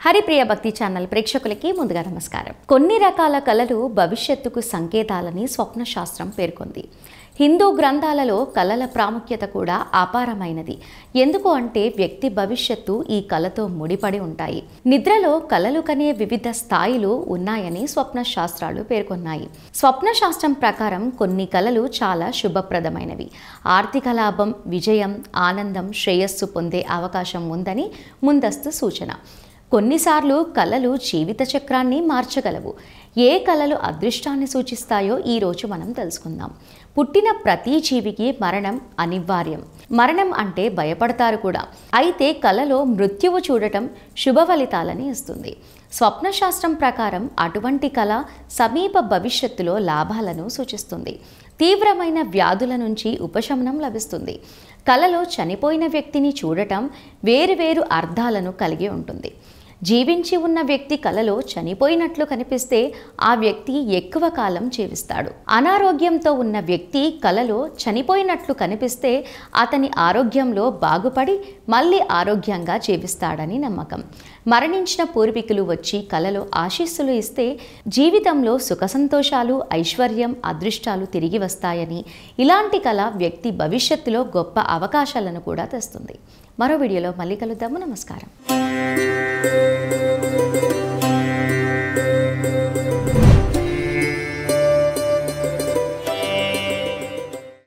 హరిప్రియ భక్తి ఛానల్ ప్రేక్షకులకి ముందుగా నమస్కారం. కొన్ని రకాల కళలు భవిష్యత్తుకు సంకేతాలని స్వప్న శాస్త్రం పేర్కొంది. హిందూ గ్రంథాలలో కళల ప్రాముఖ్యత కూడా అపారమైనది. ఎందుకు అంటే వ్యక్తి భవిష్యత్తు ఈ కళతో ముడిపడి ఉంటాయి. నిద్రలో కళలు కనే వివిధ స్థాయిలు ఉన్నాయని స్వప్న శాస్త్రాలు పేర్కొన్నాయి. స్వప్న శాస్త్రం ప్రకారం కొన్ని కళలు చాలా శుభప్రదమైనవి. ఆర్థిక లాభం, విజయం, ఆనందం, శ్రేయస్సు పొందే అవకాశం ఉందని ముందస్తు సూచన. కొన్నిసార్లు కళలు జీవిత చక్రాన్ని మార్చగలవు. ఏ కళలు అదృష్టాన్ని సూచిస్తాయో ఈరోజు మనం తెలుసుకుందాం. పుట్టిన ప్రతి జీవికి మరణం అనివార్యం. మరణం అంటే భయపడతారు కూడా. అయితే కళలో మృత్యువు చూడటం శుభ ఫలితాలని ఇస్తుంది. స్వప్న శాస్త్రం ప్రకారం అటువంటి కళ సమీప భవిష్యత్తులో లాభాలను సూచిస్తుంది. తీవ్రమైన వ్యాధుల నుంచి ఉపశమనం లభిస్తుంది. కళలో చనిపోయిన వ్యక్తిని చూడటం వేరువేరు అర్థాలను కలిగి ఉంటుంది. జీవించి ఉన్న వ్యక్తి కలలో చనిపోయినట్లు కనిపిస్తే ఆ వ్యక్తి ఎక్కువ కాలం జీవిస్తాడు. అనారోగ్యంతో ఉన్న వ్యక్తి కలలో చనిపోయినట్లు కనిపిస్తే అతని ఆరోగ్యంలో బాగుపడి మళ్ళీ ఆరోగ్యంగా జీవిస్తాడని నమ్మకం. మరణించిన పూర్వీకులు వచ్చి కలలో ఆశీస్సులు ఇస్తే జీవితంలో సుఖ సంతోషాలు, ఐశ్వర్యం, అదృష్టాలు తిరిగి వస్తాయని, ఇలాంటి కళ వ్యక్తి భవిష్యత్తులో గొప్ప అవకాశాలను కూడా తెస్తుంది. మరో వీడియోలో మళ్ళీ కలుద్దాము. నమస్కారం.